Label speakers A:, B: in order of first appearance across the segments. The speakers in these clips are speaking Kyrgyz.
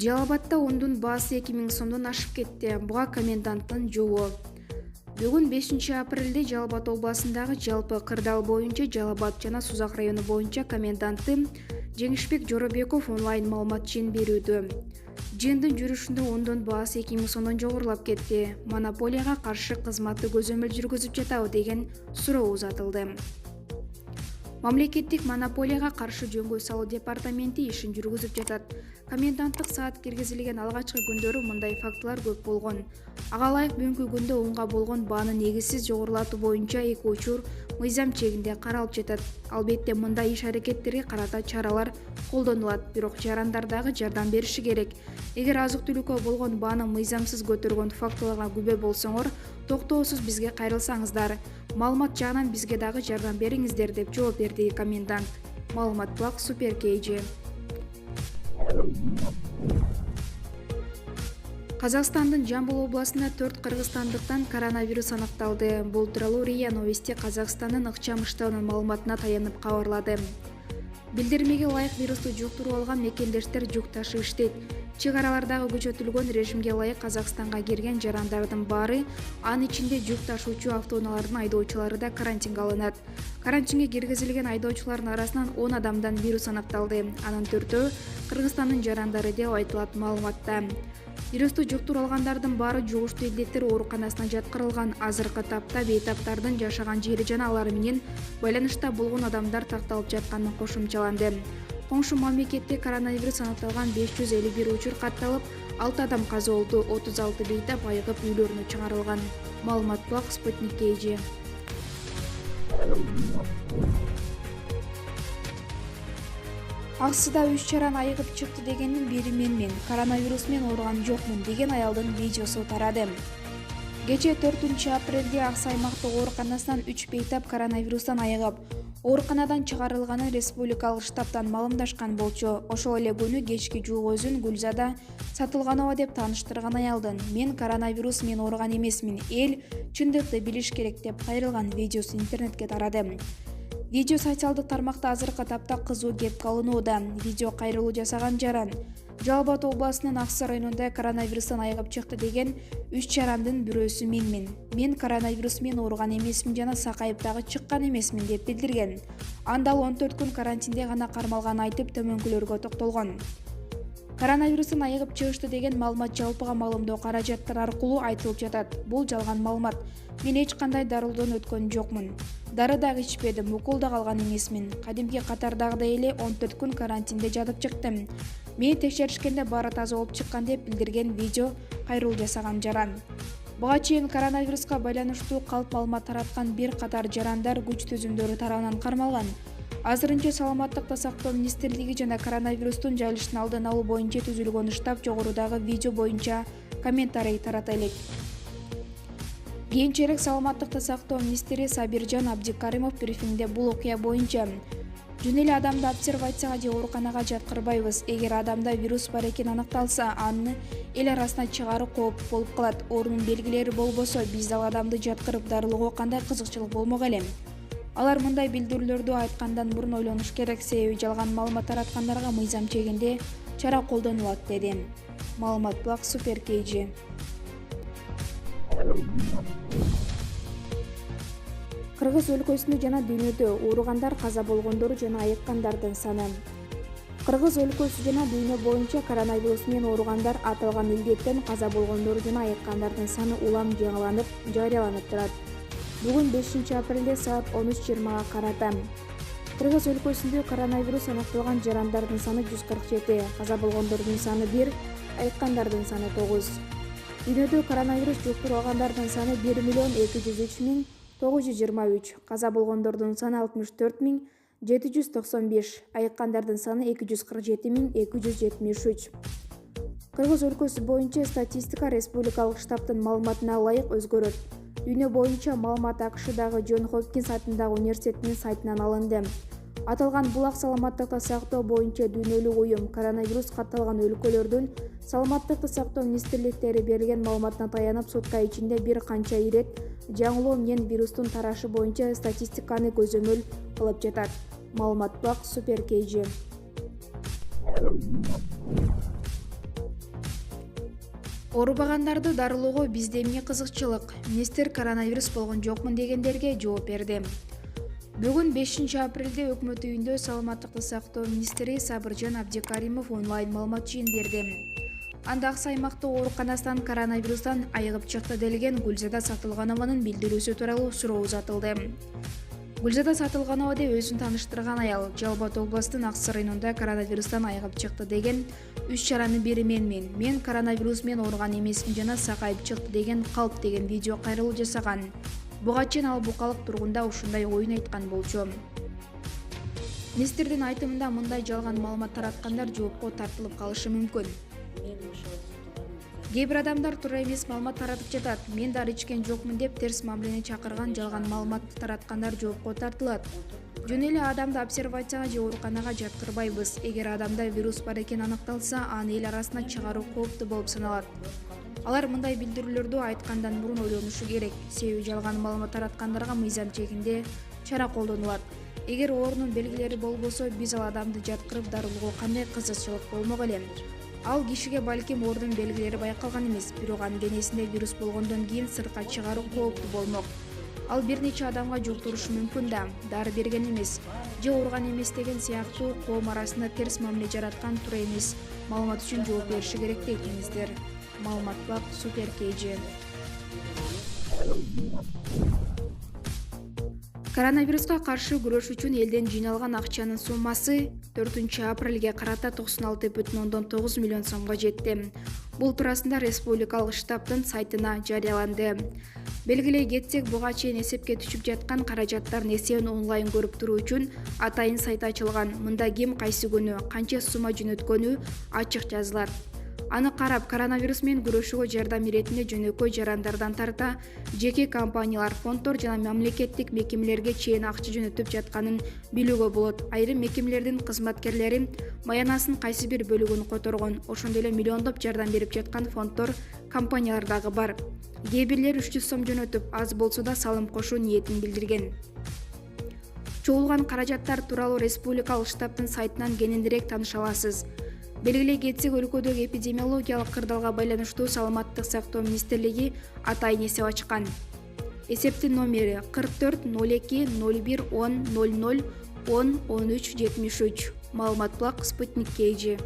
A: Жалал Абадта ундун баасы 2000 сомдон ашып кетти. Буга коменданттын жобу. Бүгүн 5-апрелде Жалал Абад областындагы жалпы кырдаал боюнча Жалал Абад жана Сузак району боюнча коменданты Жеңишбек Жоробеков онлайн маалымат жыйын берүүдө. Жыйындын жүрүшүндө ундун баасы 2000 сомдон жогорулап кетти. Монополияга каршы кызматты көзөмөл жүргүзүп жатабы деген суроо узатылды. Мамлекеттик монополияга каршы жөнгө салуу департаменти ишин жүргүзүп жатат. Коменданттык саат киргизилген алгачкы күндөрү мындай фактылар көп болгон. Ага ылайык бүгүнкү күндө унга болгон бааны негизсиз жогорулатуу боюнча 2 учур мыйзам чегинде каралып жатат. Албетте мындай иш-аракеттерге карата чаралар колдонулат, бирок жарандардагы жардам бериши керек. Эгер азык-түлүккө болгон бааны мыйзамсыз көтөргөн фактыларга күбө болсоңор, токтоосуз бизге кайрылсаңыздар, маалымат жагынан бизге дагы жардам бериңиздер деп жооп берди комендант. Маалымат Блак Супер KG. Казакстандын Жамбыл областында 4 кыргызстандыктан коронавирус аныкталды. Бул тууралуу РИА Новости Казакстандын ыкчам штабынын маалыматына таянып кабарлады. Билдирмеге ылайык вирусту жуктуруп алган мекендештер жүк ташып иштейт. Чек аралардагы күчөтүлгөн режимге ылайык Казакстанга кирген жарандардын баары, анын ичинде жүк ташуучу автоунаалардын айдоочулары да карантинге алынат. Карантинге киргизилген айдоочулардын арасынан 10 адамдан вирус аныкталды. Анын 4-өө Кыргызстандын жарандары деп айтылат маалыматта. Вирусту жуктуруп алгандардын баары жугуштуу илдеттер ооруканасына жаткырылган. Азыркы тапта бейтаптардын жашаган жери жана алар менен байланышта болгон адамдар такталып жатканын кошумчаланды. Коңшу мамлекетте коронавирус аныкталган 551 учур катталып, 6 адам каза болду, 36 бейтап айыгып үйлөрүнө чыгарылган. Маалымат Блак Спутник KG. Аксыда 3 чаран айыгып чыкты дегендин бири менмин. Коронавирус менен ооруган жокмун деген аялдын видеосу тарады. Кече 4-апрелде Аксы аймактык ооруканасынан 3 бейтап коронавирустан айыгып, ооруканадан чыгарылганын республикалык штабтан маалымдашкан болчу. Ошол эле күнү кечки жуuk өзүн Гүлзада Сатылганова деп тааныштырган аялдын "Мен коронавирус менен ооруган эмесмин, эл чындыкты билиш керек" деп кайрылган видеосу интернетке тарады. Видео социалдык тармакта азыркы тапта кызуу кепке алынууда. Видео кайрылуу жасаган жаран Жалал Абад областынын Аксы районунда коронавирустан айыгып чыкты деген 3 жарандын бирөөсү менмин. Мен коронавирус менен ооруган эмесмин жана сакайып дагы чыккан эмесмин деп билдирген. Анда ал 14 күн карантинде гана кармалганын айтып, төмөнкүлөргө токтолгон. Коронавирустан айыгып чыгышты деген маалымат жалпыга маалымдоо каражаттары аркылуу айтылып жатат. Бул жалган маалымат. Мен эч кандай дарылдоодон өткөн жокмун. Дары дагы ичпедим, укул да алган эмесмин. Кадимки катардагыдай эле 14 күн карантинде жатып чыктым. Мени текшеришкенде баары таза болуп чыккан деп билдирген видео кайрылуу жасаган жаран. Буга чейин коронавируска байланыштуу калп маалымат тараткан бир катар жарандар күч түзүмдөрү тарабынан кармалган. Азырынча Саламаттыкты сактоо министрлиги жана коронавирустун жайылышын алдын алуу боюнча түзүлгөн штаб жогорудагы видео боюнча комментарий тарата элек. Кийинчерээк Саламаттыкты сактоо министри Сабиржан Абдикаримов брифингде бул окуя боюнча "Жөн эле адамды обсервацияга же ооруканага жаткырбайбыз. Эгер адамда вирус бар экени аныкталса, аны эл арасына чыгаруу кооптуу болуп калат. Оорунун белгилери болбосо, биз ал адамды жаткырып дарылоого кандай кызыкчылык болмок эле. Алар мындай билдирүүлөрдү айткандан мурун ойлонуш керек, себеби жалган маалымат тараткандарга мыйзам чегинде чара колдонулат" деди. Маалымат Блак Супер KG. Кыргыз өлкөсүндө жана дүйнөдө ооругандар, каза болгондор жана айыккандардын саны. Кыргыз өлкөсү жана дүйнө боюнча коронавирус менен ооругандар, аталган илдеттен каза болгондор жана айыккандардын саны улам жаңыланып, жарыяланып турат. Бүгүн 5-апрелде саат 13:20 карата Кыргыз өлкөсүндө коронавирус аныкталган жарандардын саны 147, каза болгондордун саны 1, айыккандардын саны 9. Дүйнөдө коронавирус жуктуруп алгандардын саны 1.203.923, каза болгондордун саны 64.795, айыккандардын саны 247.273. Кыргыз өлкөсү боюнча статистика республикалык штабтын маалыматына ылайык өзгөрөт. Дүйнө боюнча маалымат АКШдагы Джон Хопкинс атындагы университетинин сайтынан алынды. Аталган булак саламаттыкты сактоо боюнча дүйнөлүк уюм коронавирус катталган өлкөлөрдүн саламаттыкты сактоо министрликтери берилген маалыматына таянып сутка ичинде бир канча ирет жаңылоо менен вирустун тарашы боюнча статистиканы көзөмөл кылып жатат. Маалымат Блак Супер KG. Оорубагандарды дарылоого бизде эмне кызыкчылык? Министр коронавирус болгон жокмун дегендерге жооп берди. Бүгүн 5-апрелде өкмөт үйүндө саламаттыкты сактоо министри Сабыржан Абдикаримов онлайн маалымат жыйын берди. Анда Аксай аймактык ооруканасынан коронавирустан айыгып чыкты делген Гүлзада Сатылганованын билдирүүсү тууралуу суроо узатылды. Гүлзада Сатылганова деп өзүн тааныштырган аял Жалал Абад областынын Аксы районунда коронавирустан айыгып чыкты деген 3 чаранын бири менмин. Мен коронавирус менен ооруган эмесмин жана сакайып чыкты деген калп деген видео кайрылуу жасаган. Буга чейин ал букалык тургунда ушундай оюн айткан болчу. Министрдин айтымында мындай жалган маалымат тараткандар жоопко тартылып калышы мүмкүн. Кээ бир адамдар туура эмес маалымат таратып жатат. Мен дары ичкен жокмун деп терс мамилени чакырган жалган маалыматты тараткандар жоопко тартылат. Жөн эле адамды обсервацияга же ооруканага жаткырбайбыз. Эгер адамда вирус бар экени аныкталса, аны эл арасына чыгаруу кооптуу болуп саналат. Алар мындай билдирүүлөрдү айткандан мурун ойлонушу керек. Себеби жалган маалымат тараткандарга мыйзам чегинде чара колдонулат. Эгер оорунун белгилери болбосо, биз ал адамды жаткырып дарылоого кандай кызыкчылык болмок эле. Ал кишиге балким оорунун белгилери байкалган эмес, бирок анын денесинде вирус болгондон кийин сыртка чыгаруу кооптуу болмок. Ал бир нече адамга жуктурушу мүмкүн да. Дары берген эмес же ооруган эмес деген сыяктуу коом арасында терс мамиле жараткан туура эмес маалымат үчүн жооп бериши керек дейт министр. Маалымат бак Супер KG. Коронавируска каршы күрөш үчүн элден жыйналган акчанын суммасы 4-апрелге карата 96,9 миллион сомго жетти. Бул туурасында республикалык штабтын сайтына жарыяланды. Белгилей кетсек, буга чейин эсепке түшүп жаткан каражаттардын эсебин онлайн көрүп туруу үчүн атайын сайт ачылган. Мында ким кайсы күнү канча сумма жөнөткөнү ачык жазылат. Аны карап, коронавирус менен күрөшүүгө жардам иретинде жөнөкөй жарандардан тарта жеке компаниялар, фонддор жана мамлекеттик мекемелерге чейин акча жөнөтүп жатканын билүүгө болот. Айрым мекемелердин кызматкерлери маянасынын кайсы бир бөлүгүн которгон. Ошондой эле миллиондоп жардам берип жаткан фонддор, компаниялар дагы бар. Кээ бирлер 300 сом жөнөтүп, аз болсо да салым кошуу ниетин билдирген. Чогулган каражаттар тууралуу республикалык штабтын сайтынан кененирээк тааныша аласыз. Белгилей кетсек, өлкөдөгү эпидемиологиялык кырдаалга байланыштуу саламаттык сактоо министрлиги атайын эсеп ачкан. Эсептин номери 44 02 01 10 00 10 13 73. Маалымат блок Спутник KG.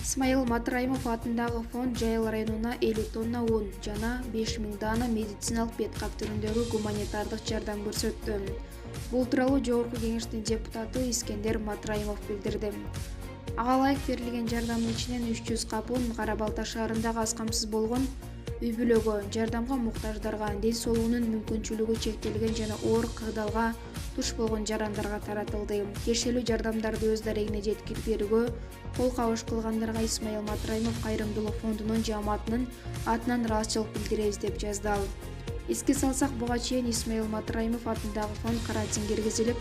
A: Исмаил Матраимов атындагы фонд Жайыл районуна 50 тонна un жана 5000 дана медициналык бет кап түрүндөгү гуманитардык жардам көрсөттү. Бул тууралуу Жогорку кеңештин депутаты Искендер Матраимов билдирди. Ага ылайык берилген жардамдын ичинен 300 кап un Кара Балта шаарындагы аз камсыз болгон үй-бүлөгө, жардамга муктаждарга, ден соолугунун мүмкүнчүлүгү чектелген жана оор кырдаалга туш болгон жарандарга таратылды. Тиешелүү жардамдарды өз дарегине жеткирип берүүгө кол кабыш кылгандарга Исмаил Матраимов Кайрымдуулук фондунун жамаатынын атынан ыраазычылык билдиребиз деп жазды ал. Эске салсак, буга чейин Исмаил Матраимов атындагы фонд карантин киргизилип,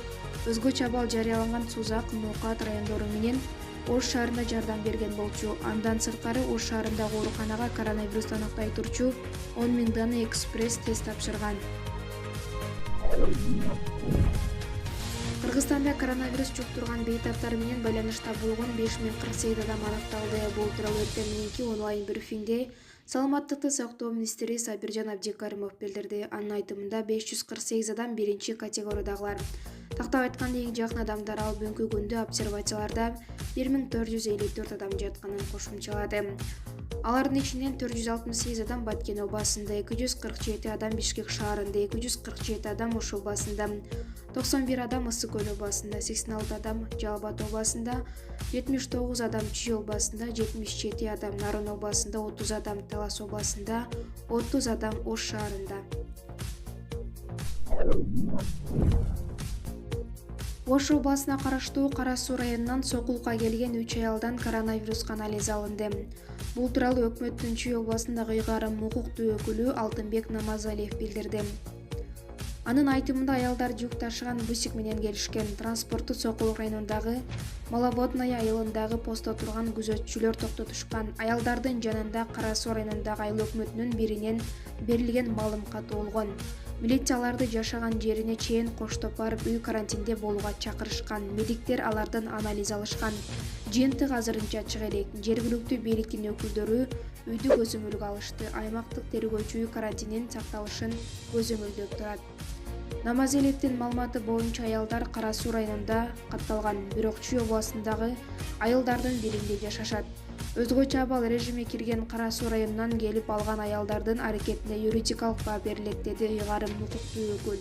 A: өзгө чабал жарыяланган Сузак, Ноокат райондору менен Ош шаарында жардам берген болчу. Андан сырткары Ош шаарындагы ооруканага коронавирусту аныктай турчу 10 000 дана экспресс тест тапшырган. Кыргызстанда коронавирус жуктурган бейтаптар менен байланышта болгон 5048 адам аныкталды. Бул тууралуу эртең мененки онлайн брифингде саламаттыкты сактоо министри Сабыржан Абдикаримов билдирди. Анын айтымында 548 адам биринчи категориядагылар. Тактап айтканда, эң жакын адамдар ал бүгүнкү күндө обсервацияларда 1454 адам жатканын кошумчалады. Алардын ичинен 468 адам Баткен областында, 247 адам Бишкек шаарында, 247 адам Ош областында, 91 адам Ысык Көл областында, 86 адам Жалал Абад областында, 79 адам Чүй областында, 77 адам Нарын областында, 30 адам Талас областында, 30 адам Ош шаарында. Ош областына караштуу Кара Суу районунан Сокулукка келген 3 аялдан коронавируска анализ алынды. Бул тууралуу өкмөттүн Чүй областындагы ыйгарым укуктуу өкүлү Алтынбек Намазалиев билдирди. Анын айтымында аялдар жүк ташыган бусик менен келишкен. Транспортту Сокулук районундагы Маловодная айылындагы постто турган күзөтчүлөр токтотушкан. Аялдардын жанында Кара Суу районундагы айыл өкмөтүнүн биринен берилген маалым каты болгон. Милиция аларды жашаган жерине чейин коштоп барып үй карантинде болууга чакырышкан. Медиктер алардан анализ алышкан. Жыйынтык азырынча чыга элек. Жергиликтүү бийликтин өкүлдөрү үйдү көзөмөлгө алышты. Аймактык тергөөчү үй карантинин сакталышын көзөмөлдөп турат. Намазелевдин маалыматы боюнча аялдар Кара Суу районунда катталган, бирок Чүй областындагы айылдардын биринде жашашат. Өзгөчө абал режимге кирген Кара Суу районунан келип алган аялдардын аракетине юридикалык баа берилет, деди ыйгарым укуктуу өкүл.